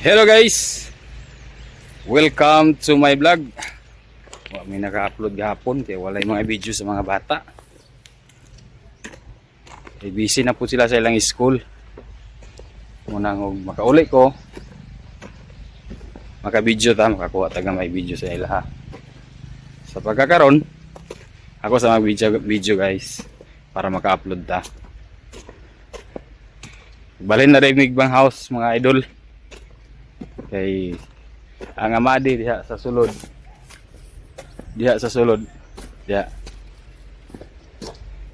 Hello guys, welcome to my vlog. May naka-upload gahapon kaya wala yung mga video sa mga bata. Busy na po sila sa ilang school. Muna makauli ko, maka-video ta, makakuha taga may video sa ila ha. Sa pagkakaroon, ako sa mga video guys para maka-upload ta. Balhin na rin migbang house mga idol. Kay ang amadi diha sa sulod. Diha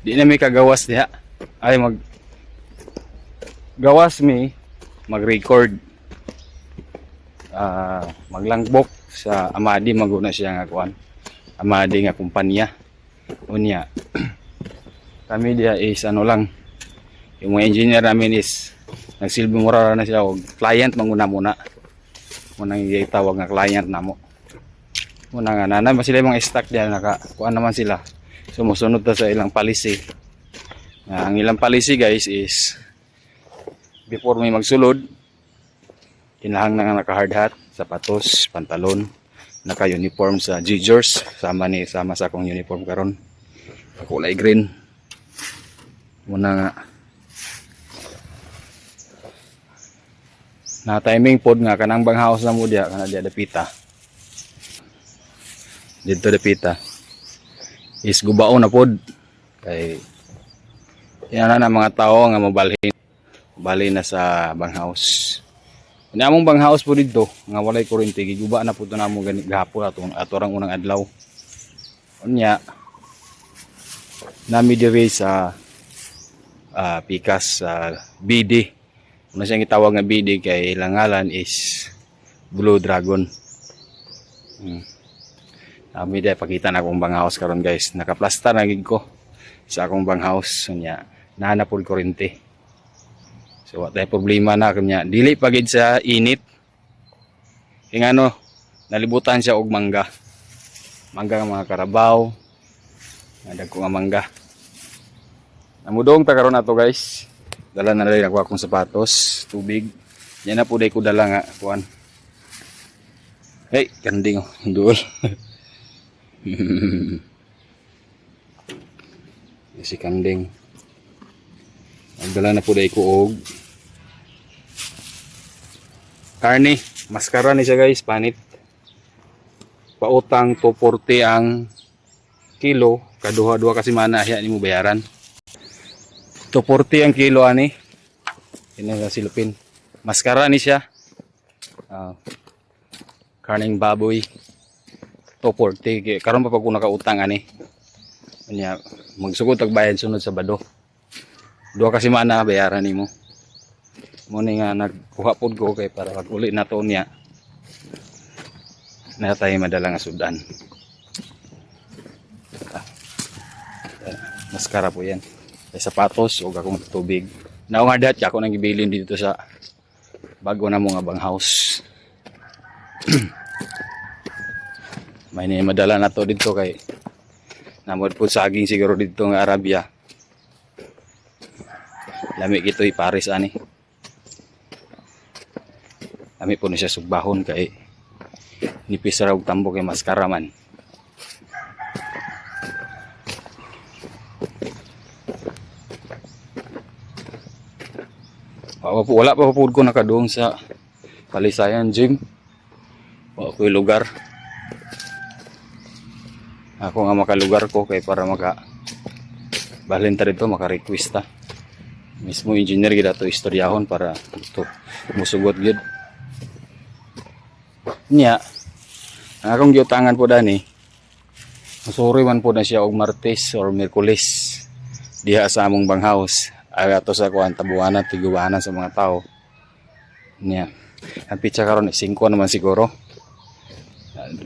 di na may kagawas diha. Ay gawas mi mag-record. Maglangbok sa amadi maguna siya nga kuan. Amadi nga kumpanya. Unya. Kami diha is ano lang. Yung mga engineer namin is nagsilbi mura na sila og client manguna muna. Munang itawag nga client namo. Muna nga nanay ba sila mga stock diyan kuan naman sila. Sumusunod ta sa ilang policy. Ang ilang policy guys is before may magsulod kinahanglan nga naka hard hat, sapatos, pantalon, naka uniform sa G-Jors sama sa akong uniform karon. Kulay green. Muna nga na timing pod nga kanang bang house na mo diya kana diya dapita. Dito dapita is gubao na pod kay yan na mga tao nga mabalhin na sa bang house. Ni among bang house po dito nga walay kuryente giguba na pud namo gani gahapon ato rang unang adlaw. Unya nami diri sa pikas BD. Ano siyang itawag nga BD kay ilang is Blue Dragon. Kami dahil pakita na akong bang house karon guys. Nakaplastar na gid ko sa akong bang house. Nya nahanapod kuryente. So wala problema na kanya. Dili pa gid sa init. Kaya ano, nalibutan siya og mangga. Mangga nga mga karabaw. Dagko nga mangga. Namudong ta karon ato guys. Dala na rin ako akong sapatos, tubig. Yan na po day ko dala nga, kuan. Hey, kanding oh, dool. Si kanding. Ang dala na po day ko og karne, maskara ni siya guys, panit. Pautang 240 ang kilo, kaduha-duha kasi mana hiya nimo bayaran. 240 ang kilo ani. Ini sa silupin. Maskara ni siya. Karning baboy. 240. Karon pa pag ko nakautang ani. Unya magsugod tag bayad sunod sa Sabado. Duha kasi mana bayaran nimo. Mo ni nga nagkuha pod ko kay para pag uli na to niya. Na tayo madala nga sudan. Maskara po yan. Ay sapatos o akong tubig. Naong hadat ako nang gibilin dito sa bago na mga bang house. May ni madala na to dito kay namod po saging siguro dito nga Arabia. Lami gito Paris ani. Lami po na siya sugbahon kay nipis ra og tambo kay maskara man. Wala pa po ko nakadung sa Palisayan Gym. Wala ko yung lugar. Ako nga makalugar ko kay para balhin ta dito maka-request ta. Mismo engineer gid ato istoryahon para ito musugot gid. Nya ang akong giutangan po dani. Masuri man po na siya og Martes or Miyerkules diha sa among bang house. Ay ato sa kuan tabuanan tiguanan sa mga tao. Niya. Ang pizza karon 5 naman siguro.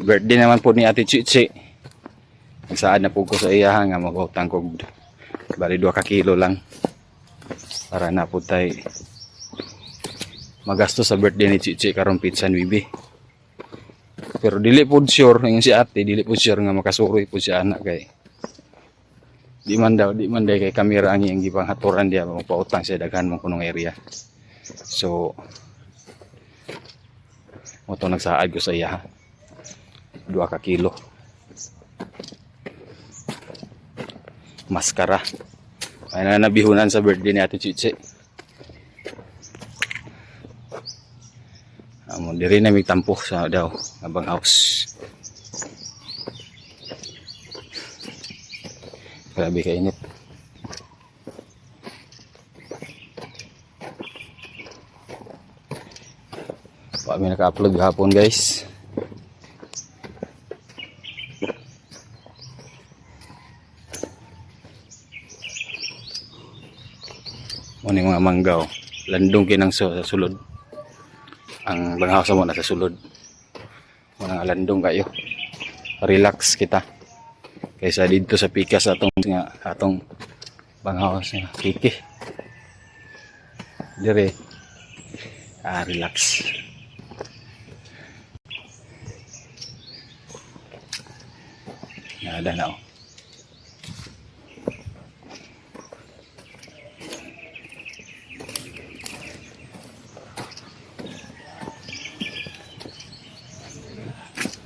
Birthday naman po ni Ate Chichi. Nagsaad na po ko sa iya nga mag-utang ko bali 2 ka kilo lang. Para na po tay magastos sa birthday ni Chichi karon pizza ni Bibi. Pero dili po sure yung si Ate, dili po sure nga makasuroy po si anak kay di man kay kamera ang iyang gibang haturan diya magpautang sa daghan mong kunong area. So Mo to nagsaad ko sa iya ha. 2 ka kilo. Maskara. Ay na nabihunan sa birthday ni Ate Chichi. Amo diri na may tampo sa daw abang house. Grabe ka init. Kami naka-upload hapon guys. Muna yung mga manggaw. Landong kinang sa sulod. Ang banghaw sa mo na sa sulod. Muna nga landong kayo. Relax kita. Kaysa dito sa pikas atong banghaw sa piki. Dire. Relax. Nada na oh.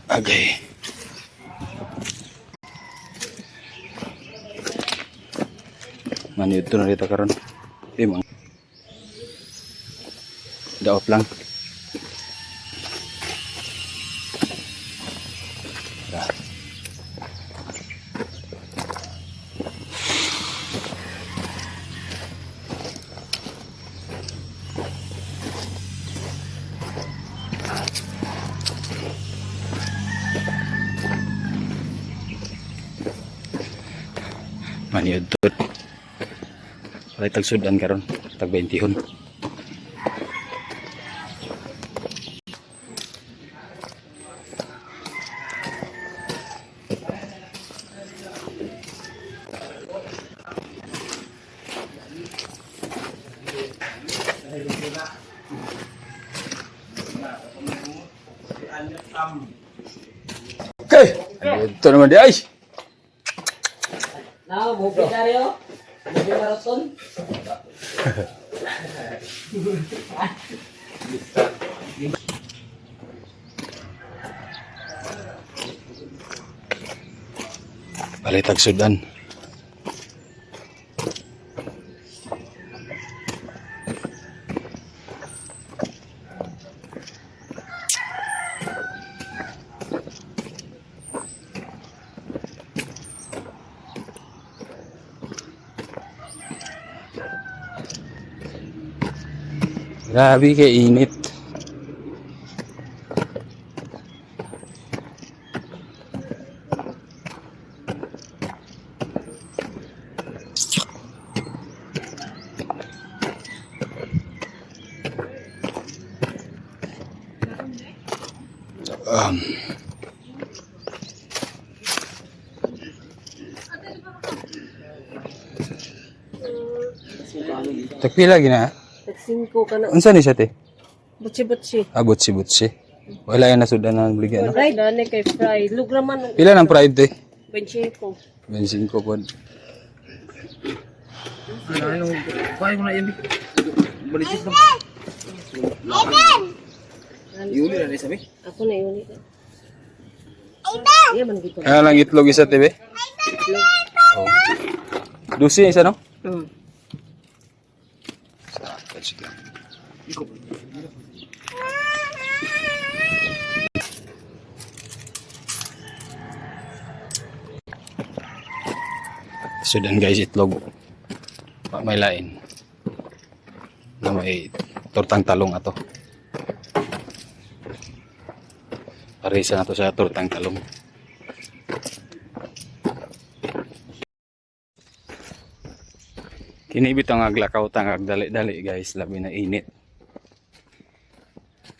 Okay. Mani ito na rito karon. Mang. Daop lang. Maniud to. Walay tagsudan karon, tag 20 hon. Okay, ito naman di ay. Now, movie tayo. Movie marathon. Balitag sudan. Grabe kay init. Tagpila gina. Tag-5 ka na. Unsa ni siya te? Butsi-butsi. Butsi-butsi. Wala yan na sudan na bligyan no. Right, dane kay fry. Lugraman. Pila ng pride te? 25. 25 po. Ano, kaya mo na yan. Balitis na. Yuli na rin sabi. Ako na yun. Iya man gito. Kaya lang itlog isa te be? Oh. Dusi isa no? Sige. Sudan guys itlog. May lain. Na may tortang talong ato. Parisa na to sa tortang talong. Kinibit ang aglakaw tang agdali-dali guys, labi na init.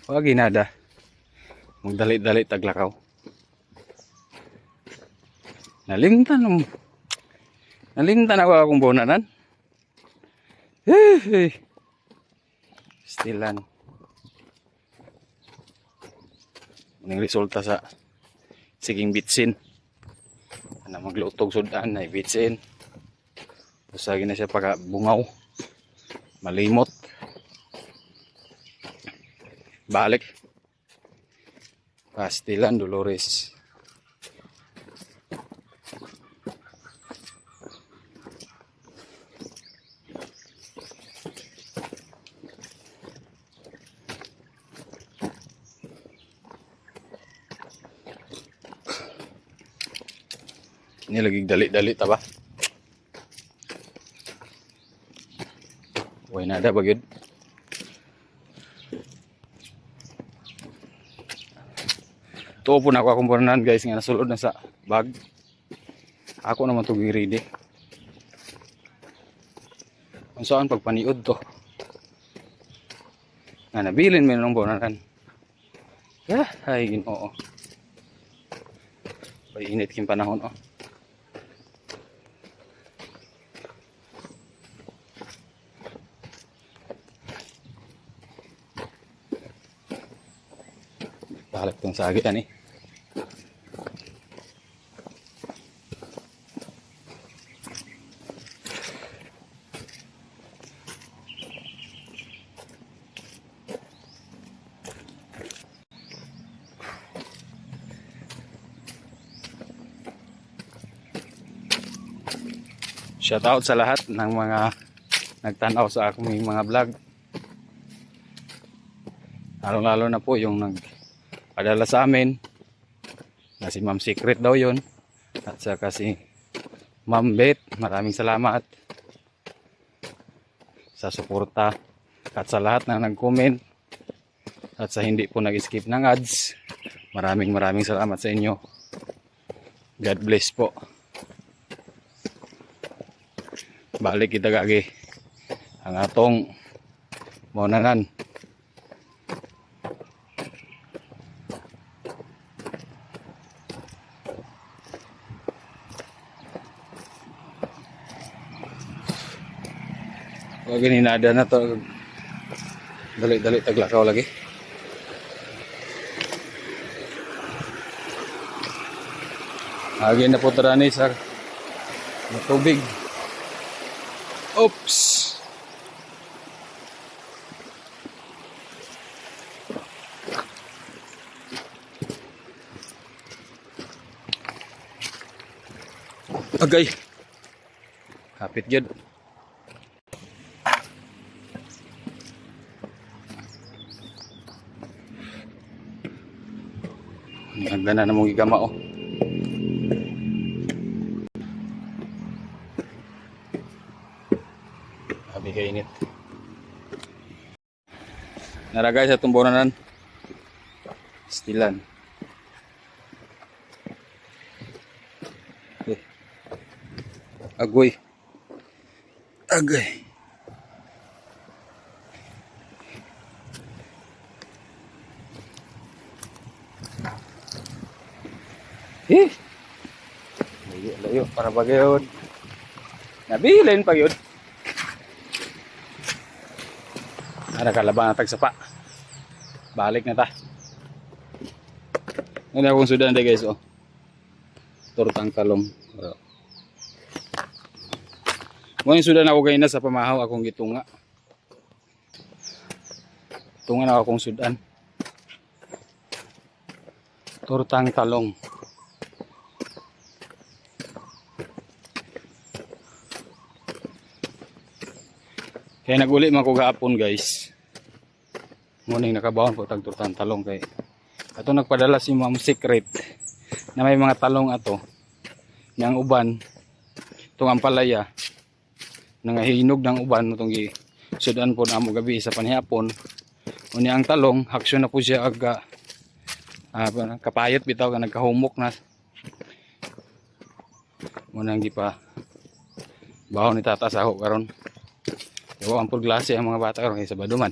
Wag ginada. Magdali-dali taglakaw. Nalimtan ako akong bonanan. Stilan. Ang resulta sa siging bitsin. Ana maglutog sudan na bitsin. Usagi na siya pagka bungaw. Malimot. Balik. Pastilan Dolores. Ini lagi dali-dali ta ba? Way nada ba gyud? Tuo po na ako akong bananan guys nga nasulod na sa bag. Ako naman to ready. Kung saan pagpaniod to. Nga nabilin mo ng bananan. Yeah, ay Ginoo. Painit king panahon oh. Balik tong sagi ani. Shout out sa lahat ng mga nagtanaw sa akong mga vlog. Lalo na po yung nagpadala sa amin na si Ma'am Secret daw yon at saka si Ma'am Bet. Maraming salamat sa suporta at sa lahat na nag-comment at sa hindi po nag-skip ng ads. Maraming salamat sa inyo. God bless po. Balik kita gagi ang atong monanan. Wag hinada na to. Dali-dali taglakaw lagi. Agi na po tarani sa tubig. Oops. Agay. Hapit gyud. Ang gana na mong igama oh. Abi ka init. Nara guys atong bonanan. Stilan. Okay. Agoy. Agay. Layo para bagayod. Nabilin pa yun. Ada kalaban atag sapa. Balik na ta. Ini akong sudan deh guys oh. Tortang talong. Ngunit sudan ako kayo na sa pamahaw akong gitunga. Tunga na akong sudan. Tortang talong. Kaya naguli man ko gahapon guys. Muning nakabawon po tag tortang talong kay ato nagpadala si Ma'am Secret na may mga talong ato yang uban tong ampalaya nangahinog ng uban tong gi sudan po na mo gabi sa panihapon. Unya ang talong haksyon na po siya aga kapayot bitaw ka nagkahumok na. Munang di pa bawon ni tata saho karon. Yawa ampul glase ang mga bata karon kay sa baduman.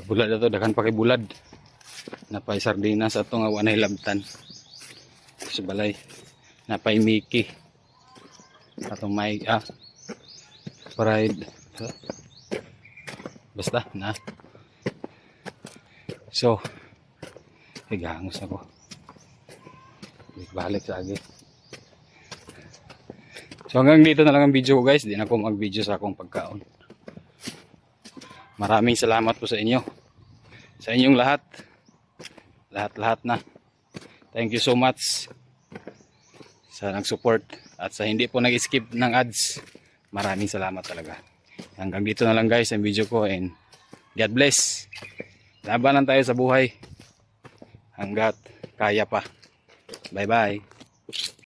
Bulad na to, dakan pa kay bulad. Napay sardinas ato nga wanay labtan. Sa balay. Napay Mickey. Atong may fried. Basta na. So, higangos ako. Balik sa agi. So hanggang dito na lang ang video ko guys. Di na ako mag-video sa akong pagkaon. Maraming salamat po sa inyo. Sa inyong lahat. Lahat-lahat na. Thank you so much sa nag-support at sa hindi po nag-skip ng ads. Maraming salamat talaga. Hanggang dito na lang guys ang video ko and God bless. Labanan tayo sa buhay hanggat kaya pa. Bye bye.